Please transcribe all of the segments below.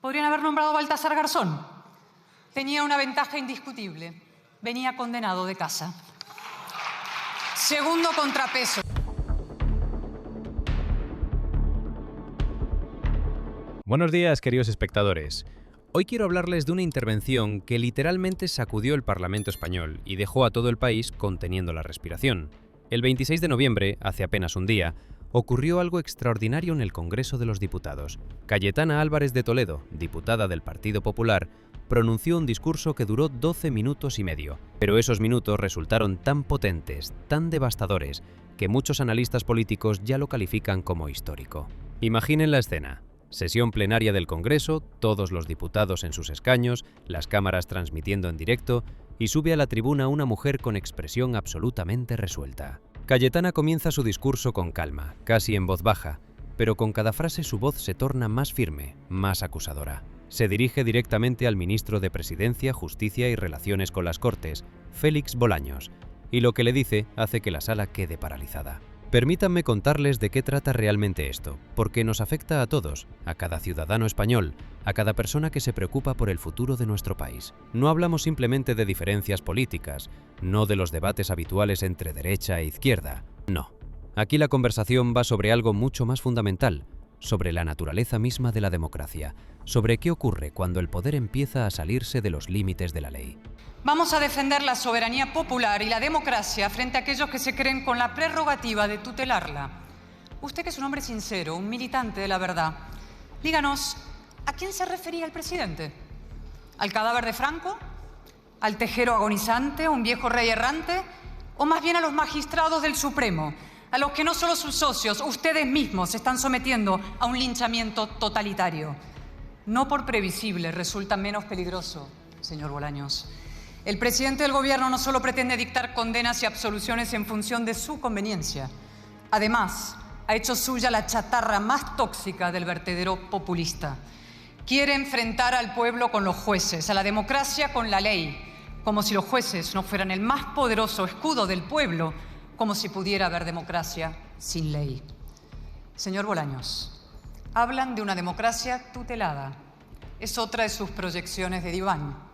Podrían haber nombrado a Baltasar Garzón. Tenía una ventaja indiscutible. Venía condenado de casa. Segundo contrapeso. Buenos días, queridos espectadores. Hoy quiero hablarles de una intervención que literalmente sacudió el Parlamento español y dejó a todo el país conteniendo la respiración. El 26 de noviembre, hace apenas un día, ocurrió algo extraordinario en el Congreso de los Diputados. Cayetana Álvarez de Toledo, diputada del Partido Popular, pronunció un discurso que duró 12 minutos y medio. Pero esos minutos resultaron tan potentes, tan devastadores, que muchos analistas políticos ya lo califican como histórico. Imaginen la escena. Sesión plenaria del Congreso, todos los diputados en sus escaños, las cámaras transmitiendo en directo, y sube a la tribuna una mujer con expresión absolutamente resuelta. Cayetana comienza su discurso con calma, casi en voz baja, pero con cada frase su voz se torna más firme, más acusadora. Se dirige directamente al ministro de Presidencia, Justicia y Relaciones con las Cortes, Félix Bolaños, y lo que le dice hace que la sala quede paralizada. Permítanme contarles de qué trata realmente esto, porque nos afecta a todos, a cada ciudadano español, a cada persona que se preocupa por el futuro de nuestro país. No hablamos simplemente de diferencias políticas, no de los debates habituales entre derecha e izquierda, no. Aquí la conversación va sobre algo mucho más fundamental, sobre la naturaleza misma de la democracia, sobre qué ocurre cuando el poder empieza a salirse de los límites de la ley. Vamos a defender la soberanía popular y la democracia frente a aquellos que se creen con la prerrogativa de tutelarla. Usted, que es un hombre sincero, un militante de la verdad, díganos, ¿a quién se refería el presidente? ¿Al cadáver de Franco? ¿Al tejero agonizante? ¿Un viejo rey errante? ¿O más bien a los magistrados del Supremo, a los que no solo sus socios, ustedes mismos se están sometiendo a un linchamiento totalitario? No por previsible resulta menos peligroso, señor Bolaños. El presidente del gobierno no solo pretende dictar condenas y absoluciones en función de su conveniencia, además ha hecho suya la chatarra más tóxica del vertedero populista. Quiere enfrentar al pueblo con los jueces, a la democracia con la ley, como si los jueces no fueran el más poderoso escudo del pueblo, como si pudiera haber democracia sin ley. Señor Bolaños, hablan de una democracia tutelada. Es otra de sus proyecciones de diván.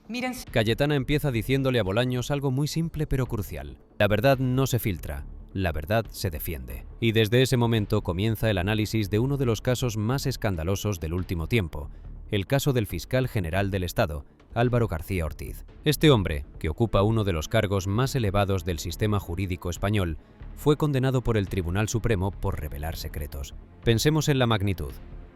Miren. Cayetana empieza diciéndole a Bolaños algo muy simple pero crucial. La verdad no se filtra, la verdad se defiende. Y desde ese momento comienza el análisis de uno de los casos más escandalosos del último tiempo, el caso del fiscal general del Estado, Álvaro García Ortiz. Este hombre, que ocupa uno de los cargos más elevados del sistema jurídico español, fue condenado por el Tribunal Supremo por revelar secretos. Pensemos en la magnitud.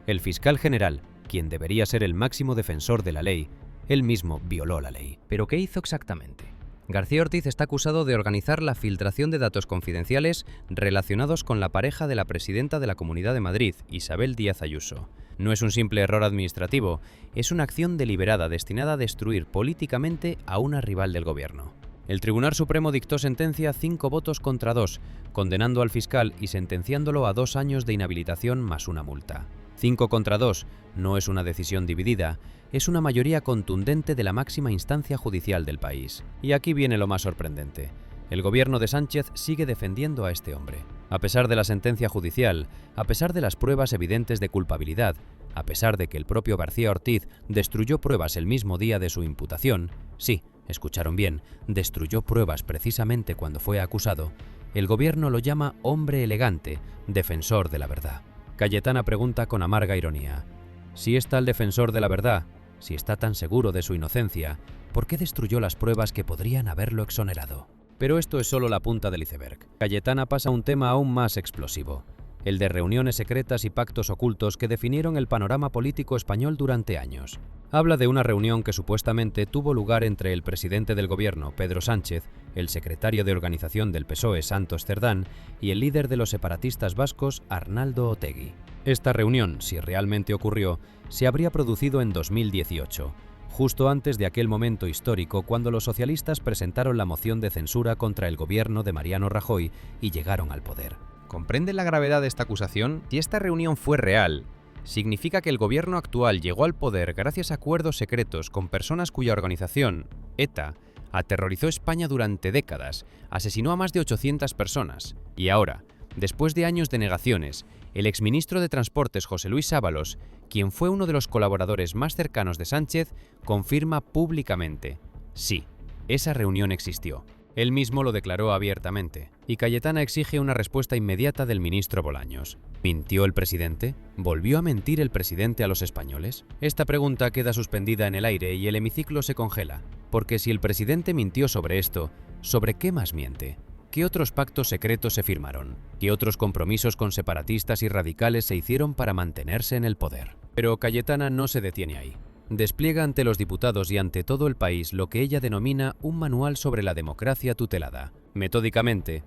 El fiscal general, quien debería ser el máximo defensor de la ley, él mismo violó la ley. ¿Pero qué hizo exactamente? García Ortiz está acusado de organizar la filtración de datos confidenciales relacionados con la pareja de la presidenta de la Comunidad de Madrid, Isabel Díaz Ayuso. No es un simple error administrativo, es una acción deliberada destinada a destruir políticamente a una rival del gobierno. El Tribunal Supremo dictó sentencia 5 votos contra 2, condenando al fiscal y sentenciándolo a 2 años de inhabilitación más una multa. 5 contra 2 no es una decisión dividida, es una mayoría contundente de la máxima instancia judicial del país. Y aquí viene lo más sorprendente. El gobierno de Sánchez sigue defendiendo a este hombre. A pesar de la sentencia judicial, a pesar de las pruebas evidentes de culpabilidad, a pesar de que el propio García Ortiz destruyó pruebas el mismo día de su imputación, sí, escucharon bien, destruyó pruebas precisamente cuando fue acusado, el gobierno lo llama hombre elegante, defensor de la verdad. Cayetana pregunta con amarga ironía, si es tal defensor de la verdad, si está tan seguro de su inocencia, ¿por qué destruyó las pruebas que podrían haberlo exonerado? Pero esto es solo la punta del iceberg. Cayetana pasa a un tema aún más explosivo, el de reuniones secretas y pactos ocultos que definieron el panorama político español durante años. Habla de una reunión que supuestamente tuvo lugar entre el presidente del gobierno, Pedro Sánchez, el secretario de organización del PSOE, Santos Cerdán, y el líder de los separatistas vascos, Arnaldo Otegi. Esta reunión, si realmente ocurrió, se habría producido en 2018, justo antes de aquel momento histórico cuando los socialistas presentaron la moción de censura contra el gobierno de Mariano Rajoy y llegaron al poder. ¿Comprenden la gravedad de esta acusación? Si esta reunión fue real, significa que el gobierno actual llegó al poder gracias a acuerdos secretos con personas cuya organización, ETA, aterrorizó España durante décadas, asesinó a más de 800 personas. Y ahora, después de años de negaciones, el exministro de Transportes José Luis Ábalos, quien fue uno de los colaboradores más cercanos de Sánchez, confirma públicamente: sí, esa reunión existió. Él mismo lo declaró abiertamente, y Cayetana exige una respuesta inmediata del ministro Bolaños. ¿Mintió el presidente? ¿Volvió a mentir el presidente a los españoles? Esta pregunta queda suspendida en el aire y el hemiciclo se congela, porque si el presidente mintió sobre esto, ¿sobre qué más miente? ¿Qué otros pactos secretos se firmaron? ¿Qué otros compromisos con separatistas y radicales se hicieron para mantenerse en el poder? Pero Cayetana no se detiene ahí. Despliega ante los diputados y ante todo el país lo que ella denomina un manual sobre la democracia tutelada. Metódicamente,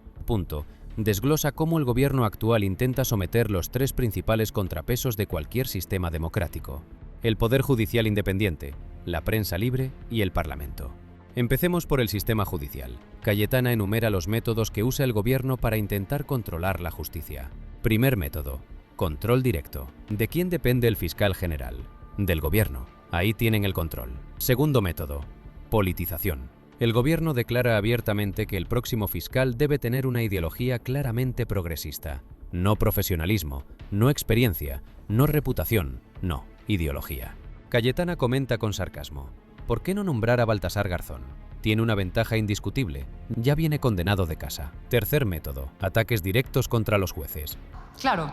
desglosa cómo el gobierno actual intenta someter los tres principales contrapesos de cualquier sistema democrático: el Poder Judicial independiente, la prensa libre y el Parlamento. Empecemos por el sistema judicial. Cayetana enumera los métodos que usa el gobierno para intentar controlar la justicia. Primer método: control directo. ¿De quién depende el fiscal general? Del gobierno. Ahí tienen el control. Segundo método: politización. El gobierno declara abiertamente que el próximo fiscal debe tener una ideología claramente progresista. No profesionalismo, no experiencia, no reputación, no, ideología. Cayetana comenta con sarcasmo: ¿por qué no nombrar a Baltasar Garzón? Tiene una ventaja indiscutible, ya viene condenado de casa. Tercer método: ataques directos contra los jueces. Claro,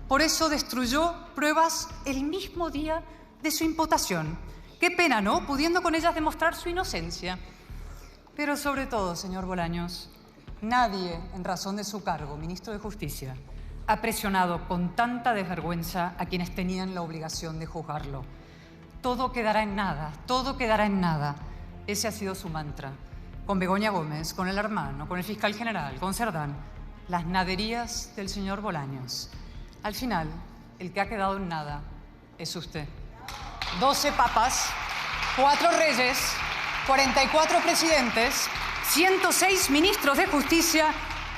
por eso destruyó pruebas el mismo día de su imputación. Qué pena, ¿no? Pudiendo con ellas demostrar su inocencia. Pero sobre todo, señor Bolaños, nadie, en razón de su cargo, ministro de Justicia, ha presionado con tanta desvergüenza a quienes tenían la obligación de juzgarlo. Todo quedará en nada, todo quedará en nada. Ese ha sido su mantra. Con Begoña Gómez, con el hermano, con el fiscal general, con Cerdán. Las naderías del señor Bolaños. Al final, el que ha quedado en nada es usted. 12 papas, 4 reyes, 44 presidentes, 106 ministros de Justicia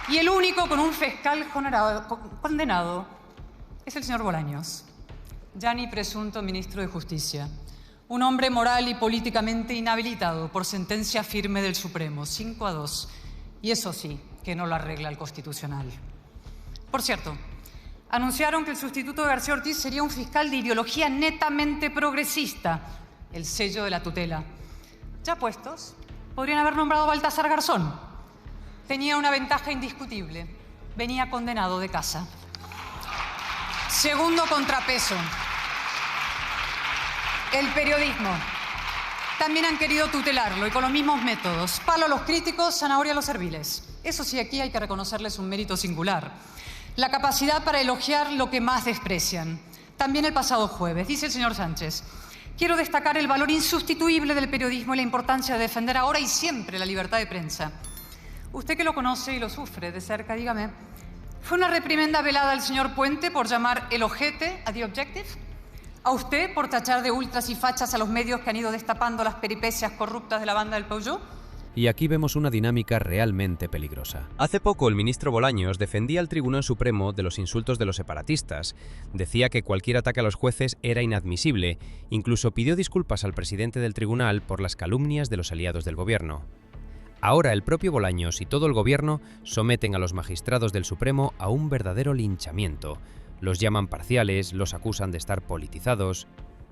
y el único con un fiscal condenado es el señor Bolaños. Ya ni presunto ministro de Justicia. Un hombre moral y políticamente inhabilitado por sentencia firme del Supremo, 5-2. Y eso sí, que no lo arregla el Constitucional. Por cierto, anunciaron que el sustituto de García Ortiz sería un fiscal de ideología netamente progresista, el sello de la tutela. Ya puestos, podrían haber nombrado a Baltasar Garzón. Tenía una ventaja indiscutible: venía condenado de casa. Segundo contrapeso: el periodismo. También han querido tutelarlo y con los mismos métodos. Palo a los críticos, zanahoria a los serviles. Eso sí, aquí hay que reconocerles un mérito singular: la capacidad para elogiar lo que más desprecian. También el pasado jueves, dice el señor Sánchez: quiero destacar el valor insustituible del periodismo y la importancia de defender ahora y siempre la libertad de prensa. Usted que lo conoce y lo sufre de cerca, dígame, ¿fue una reprimenda velada al señor Puente por llamar el ojete a The Objective? ¿A usted por tachar de ultras y fachas a los medios que han ido destapando las peripecias corruptas de la banda del Peugeot? Y aquí vemos una dinámica realmente peligrosa. Hace poco el ministro Bolaños defendía al Tribunal Supremo de los insultos de los separatistas. Decía que cualquier ataque a los jueces era inadmisible. Incluso pidió disculpas al presidente del tribunal por las calumnias de los aliados del gobierno. Ahora el propio Bolaños y todo el gobierno someten a los magistrados del Supremo a un verdadero linchamiento. Los llaman parciales, los acusan de estar politizados.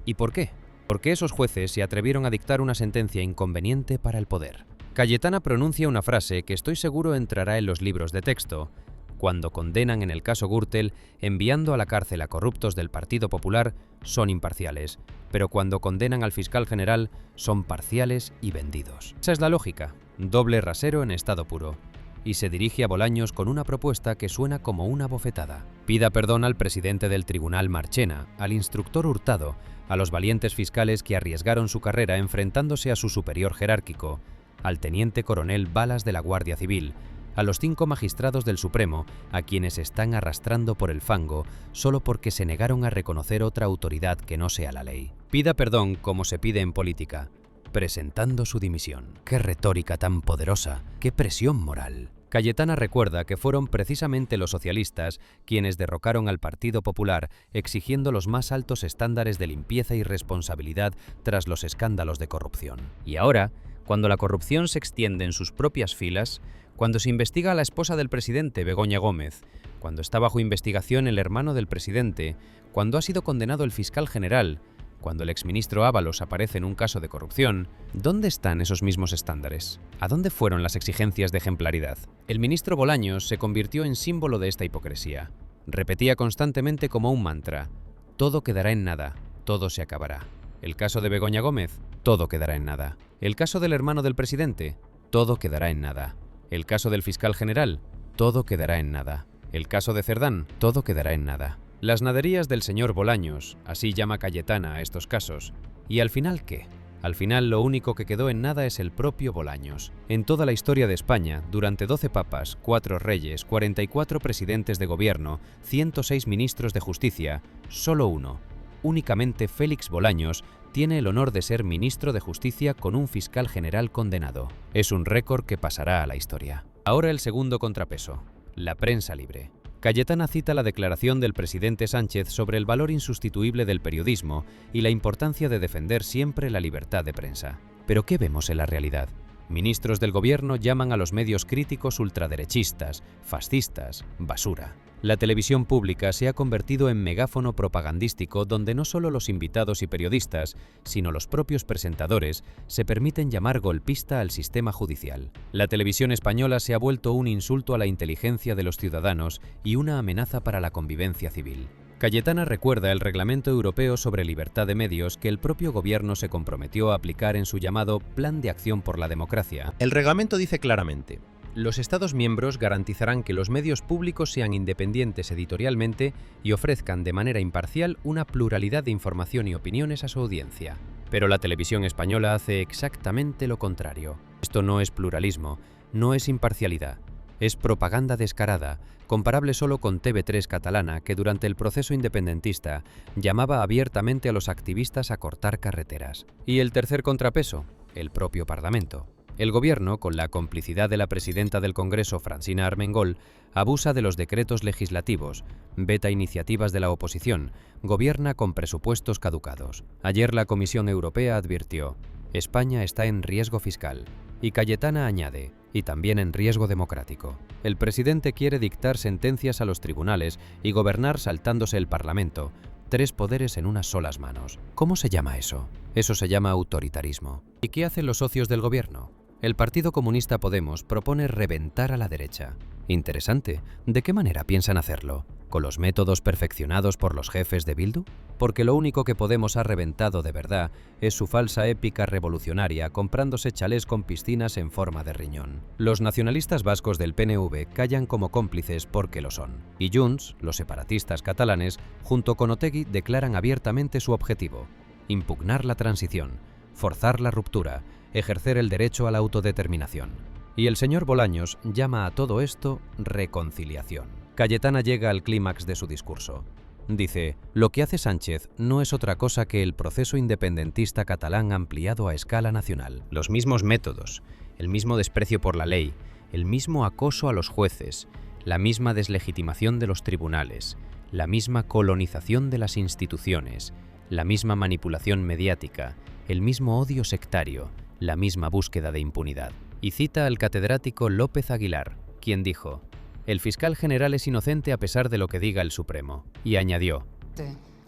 ¿Y por qué? Porque esos jueces se atrevieron a dictar una sentencia inconveniente para el poder. Cayetana pronuncia una frase que estoy seguro entrará en los libros de texto. Cuando condenan en el caso Gürtel, enviando a la cárcel a corruptos del Partido Popular, son imparciales, pero cuando condenan al fiscal general, son parciales y vendidos. Esa es la lógica: doble rasero en estado puro. Y se dirige a Bolaños con una propuesta que suena como una bofetada. Pida perdón al presidente del tribunal Marchena, al instructor Hurtado, a los valientes fiscales que arriesgaron su carrera enfrentándose a su superior jerárquico, al teniente coronel Balas de la Guardia Civil, a los 5 magistrados del Supremo, a quienes están arrastrando por el fango solo porque se negaron a reconocer otra autoridad que no sea la ley. Pida perdón como se pide en política, presentando su dimisión. ¡Qué retórica tan poderosa! ¡Qué presión moral! Cayetana recuerda que fueron precisamente los socialistas quienes derrocaron al Partido Popular exigiendo los más altos estándares de limpieza y responsabilidad tras los escándalos de corrupción. Y ahora, cuando la corrupción se extiende en sus propias filas, cuando se investiga a la esposa del presidente, Begoña Gómez, cuando está bajo investigación el hermano del presidente, cuando ha sido condenado el fiscal general, cuando el exministro Ábalos aparece en un caso de corrupción, ¿dónde están esos mismos estándares? ¿A dónde fueron las exigencias de ejemplaridad? El ministro Bolaños se convirtió en símbolo de esta hipocresía. Repetía constantemente como un mantra: todo quedará en nada, todo se acabará. El caso de Begoña Gómez, todo quedará en nada. El caso del hermano del presidente, todo quedará en nada. El caso del fiscal general, todo quedará en nada. El caso de Cerdán, todo quedará en nada. Las naderías del señor Bolaños, así llama Cayetana a estos casos. ¿Y al final qué? Al final lo único que quedó en nada es el propio Bolaños. En toda la historia de España, durante 12 papas, 4 reyes, 44 presidentes de gobierno, 106 ministros de justicia, solo uno, únicamente Félix Bolaños, tiene el honor de ser ministro de Justicia con un fiscal general condenado. Es un récord que pasará a la historia. Ahora el segundo contrapeso, la prensa libre. Cayetana cita la declaración del presidente Sánchez sobre el valor insustituible del periodismo y la importancia de defender siempre la libertad de prensa. ¿Pero qué vemos en la realidad? Ministros del gobierno llaman a los medios críticos ultraderechistas, fascistas, basura. La televisión pública se ha convertido en megáfono propagandístico donde no solo los invitados y periodistas, sino los propios presentadores se permiten llamar golpista al sistema judicial. La televisión española se ha vuelto un insulto a la inteligencia de los ciudadanos y una amenaza para la convivencia civil. Cayetana recuerda el Reglamento Europeo sobre Libertad de Medios que el propio gobierno se comprometió a aplicar en su llamado Plan de Acción por la Democracia. El reglamento dice claramente: los Estados miembros garantizarán que los medios públicos sean independientes editorialmente y ofrezcan de manera imparcial una pluralidad de información y opiniones a su audiencia. Pero la televisión española hace exactamente lo contrario. Esto no es pluralismo, no es imparcialidad, es propaganda descarada, comparable solo con TV3 catalana, que durante el proceso independentista llamaba abiertamente a los activistas a cortar carreteras. Y el tercer contrapeso, el propio Parlamento. El gobierno, con la complicidad de la presidenta del Congreso, Francina Armengol, abusa de los decretos legislativos, veta iniciativas de la oposición, gobierna con presupuestos caducados. Ayer la Comisión Europea advirtió: España está en riesgo fiscal. Y Cayetana añade: y también en riesgo democrático. El presidente quiere dictar sentencias a los tribunales y gobernar saltándose el Parlamento. 3 poderes en unas solas manos. ¿Cómo se llama eso? Eso se llama autoritarismo. ¿Y qué hacen los socios del gobierno? El Partido Comunista Podemos propone reventar a la derecha. Interesante. ¿De qué manera piensan hacerlo? ¿Con los métodos perfeccionados por los jefes de Bildu? Porque lo único que Podemos ha reventado de verdad es su falsa épica revolucionaria comprándose chalés con piscinas en forma de riñón. Los nacionalistas vascos del PNV callan como cómplices porque lo son. Y Junts, los separatistas catalanes, junto con Otegi declaran abiertamente su objetivo: impugnar la transición, forzar la ruptura, ejercer el derecho a la autodeterminación. Y el señor Bolaños llama a todo esto reconciliación. Cayetana llega al clímax de su discurso. Dice: lo que hace Sánchez no es otra cosa que el proceso independentista catalán ampliado a escala nacional. Los mismos métodos, el mismo desprecio por la ley, el mismo acoso a los jueces, la misma deslegitimación de los tribunales, la misma colonización de las instituciones, la misma manipulación mediática, el mismo odio sectario, la misma búsqueda de impunidad. Y cita al catedrático López Aguilar, quien dijo: el fiscal general es inocente a pesar de lo que diga el Supremo. Y añadió: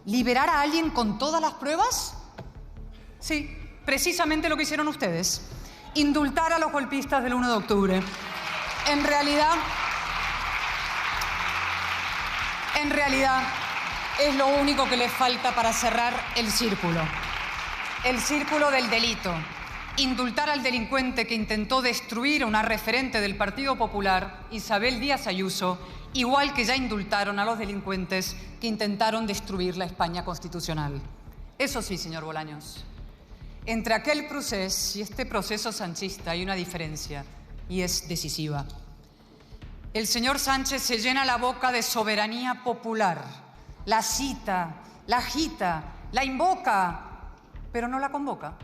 ¿liberar a alguien con todas las pruebas? Sí, precisamente lo que hicieron ustedes. Indultar a los golpistas del 1 de octubre. En realidad, es lo único que les falta para cerrar el círculo. El círculo del delito. Indultar al delincuente que intentó destruir a una referente del Partido Popular, Isabel Díaz Ayuso, igual que ya indultaron a los delincuentes que intentaron destruir la España constitucional. Eso sí, señor Bolaños, entre aquel proceso y este proceso sanchista hay una diferencia, y es decisiva. El señor Sánchez se llena la boca de soberanía popular, la cita, la agita, la invoca, pero no la convoca.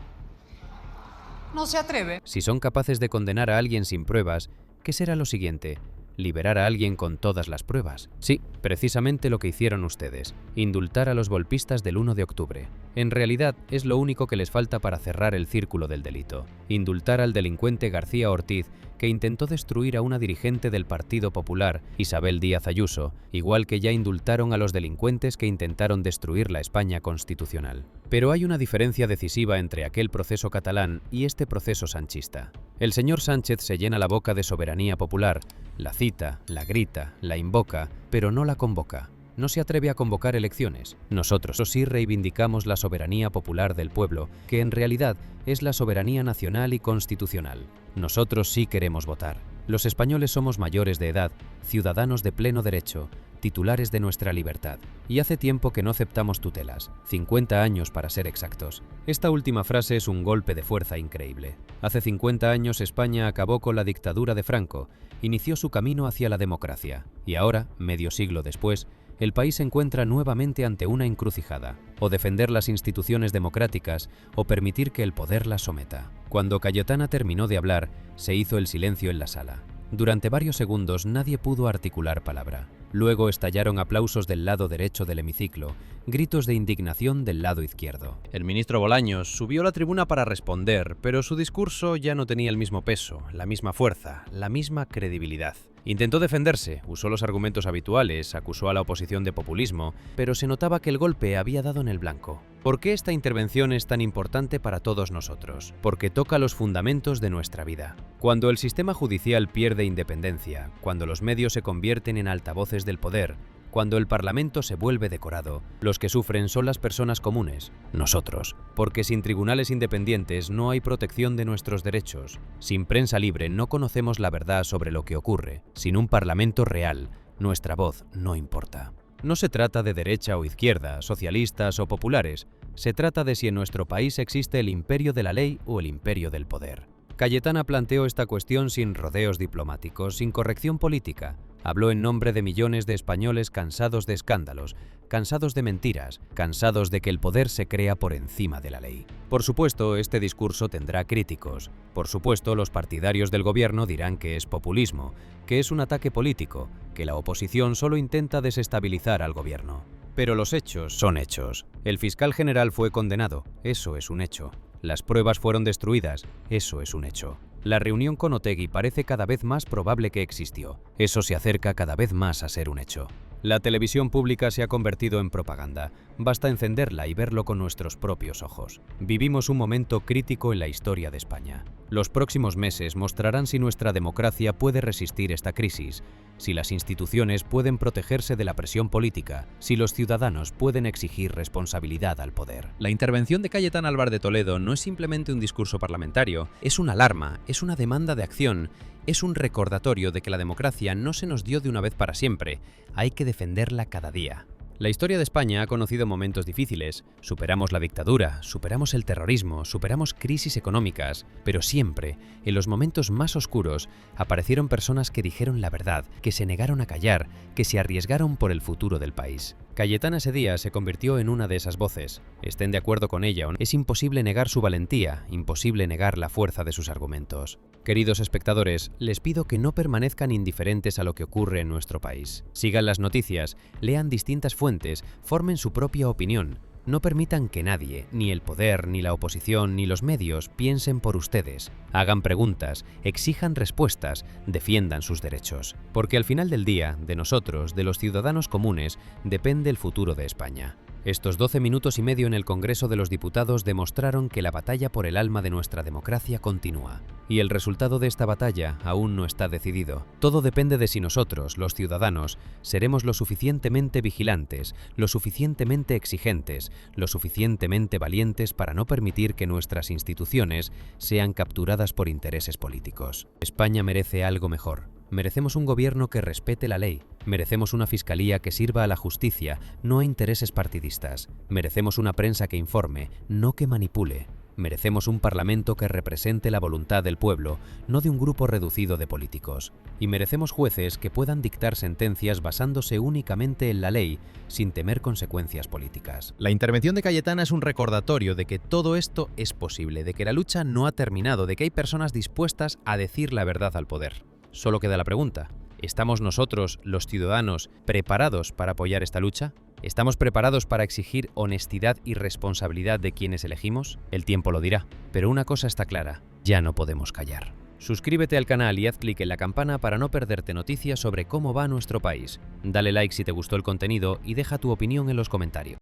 No se atreve. Si son capaces de condenar a alguien sin pruebas, ¿qué será lo siguiente? ¿Liberar a alguien con todas las pruebas? Sí, precisamente lo que hicieron ustedes, indultar a los golpistas del 1 de octubre. En realidad, es lo único que les falta para cerrar el círculo del delito. Indultar al delincuente García Ortiz, que intentó destruir a una dirigente del Partido Popular, Isabel Díaz Ayuso, igual que ya indultaron a los delincuentes que intentaron destruir la España constitucional. Pero hay una diferencia decisiva entre aquel proceso catalán y este proceso sanchista. El señor Sánchez se llena la boca de soberanía popular, la cita, la grita, la invoca, pero no la convoca. No se atreve a convocar elecciones. Nosotros sí reivindicamos la soberanía popular del pueblo, que en realidad es la soberanía nacional y constitucional. Nosotros sí queremos votar. Los españoles somos mayores de edad, ciudadanos de pleno derecho, titulares de nuestra libertad. Y hace tiempo que no aceptamos tutelas, 50 años para ser exactos. Esta última frase es un golpe de fuerza increíble. Hace 50 años España acabó con la dictadura de Franco, inició su camino hacia la democracia. Y ahora, medio siglo después, el país se encuentra nuevamente ante una encrucijada, o defender las instituciones democráticas o permitir que el poder las someta. Cuando Cayetana terminó de hablar, se hizo el silencio en la sala. Durante varios segundos nadie pudo articular palabra. Luego estallaron aplausos del lado derecho del hemiciclo, gritos de indignación del lado izquierdo. El ministro Bolaños subió a la tribuna para responder, pero su discurso ya no tenía el mismo peso, la misma fuerza, la misma credibilidad. Intentó defenderse, usó los argumentos habituales, acusó a la oposición de populismo, pero se notaba que el golpe había dado en el blanco. ¿Por qué esta intervención es tan importante para todos nosotros? Porque toca los fundamentos de nuestra vida. Cuando el sistema judicial pierde independencia, cuando los medios se convierten en altavoces del poder, cuando el Parlamento se vuelve decorado, los que sufren son las personas comunes, nosotros, porque sin tribunales independientes no hay protección de nuestros derechos, sin prensa libre no conocemos la verdad sobre lo que ocurre, sin un Parlamento real, nuestra voz no importa. No se trata de derecha o izquierda, socialistas o populares, se trata de si en nuestro país existe el imperio de la ley o el imperio del poder. Cayetana planteó esta cuestión sin rodeos diplomáticos, sin corrección política. Habló en nombre de millones de españoles cansados de escándalos, cansados de mentiras, cansados de que el poder se crea por encima de la ley. Por supuesto, este discurso tendrá críticos. Por supuesto, los partidarios del gobierno dirán que es populismo, que es un ataque político, que la oposición solo intenta desestabilizar al gobierno. Pero los hechos son hechos. El fiscal general fue condenado, eso es un hecho. Las pruebas fueron destruidas, eso es un hecho. La reunión con Otegi parece cada vez más probable que existió. Eso se acerca cada vez más a ser un hecho. La televisión pública se ha convertido en propaganda. Basta encenderla y verlo con nuestros propios ojos. Vivimos un momento crítico en la historia de España. Los próximos meses mostrarán si nuestra democracia puede resistir esta crisis, si las instituciones pueden protegerse de la presión política, si los ciudadanos pueden exigir responsabilidad al poder. La intervención de Cayetana Álvarez de Toledo no es simplemente un discurso parlamentario, es una alarma, es una demanda de acción, es un recordatorio de que la democracia no se nos dio de una vez para siempre, hay que defenderla cada día. La historia de España ha conocido momentos difíciles. Superamos la dictadura, superamos el terrorismo, superamos crisis económicas, pero siempre, en los momentos más oscuros, aparecieron personas que dijeron la verdad, que se negaron a callar, que se arriesgaron por el futuro del país. Cayetana ese día se convirtió en una de esas voces. Estén de acuerdo con ella o no, es imposible negar su valentía, imposible negar la fuerza de sus argumentos. Queridos espectadores, les pido que no permanezcan indiferentes a lo que ocurre en nuestro país. Sigan las noticias, lean distintas fuentes, formen su propia opinión. No permitan que nadie, ni el poder, ni la oposición, ni los medios, piensen por ustedes. Hagan preguntas, exijan respuestas, defiendan sus derechos. Porque al final del día, de nosotros, de los ciudadanos comunes, depende el futuro de España. Estos 12 minutos y medio en el Congreso de los Diputados demostraron que la batalla por el alma de nuestra democracia continúa. Y el resultado de esta batalla aún no está decidido. Todo depende de si nosotros, los ciudadanos, seremos lo suficientemente vigilantes, lo suficientemente exigentes, lo suficientemente valientes para no permitir que nuestras instituciones sean capturadas por intereses políticos. España merece algo mejor. Merecemos un gobierno que respete la ley. Merecemos una fiscalía que sirva a la justicia, no a intereses partidistas. Merecemos una prensa que informe, no que manipule. Merecemos un parlamento que represente la voluntad del pueblo, no de un grupo reducido de políticos. Y merecemos jueces que puedan dictar sentencias basándose únicamente en la ley, sin temer consecuencias políticas. La intervención de Cayetana es un recordatorio de que todo esto es posible, de que la lucha no ha terminado, de que hay personas dispuestas a decir la verdad al poder. Solo queda la pregunta, ¿Estamos nosotros, los ciudadanos, preparados para apoyar esta lucha? ¿Estamos preparados para exigir honestidad y responsabilidad de quienes elegimos? El tiempo lo dirá, pero una cosa está clara, ya no podemos callar. Suscríbete al canal y haz clic en la campana para no perderte noticias sobre cómo va nuestro país. Dale like si te gustó el contenido y deja tu opinión en los comentarios.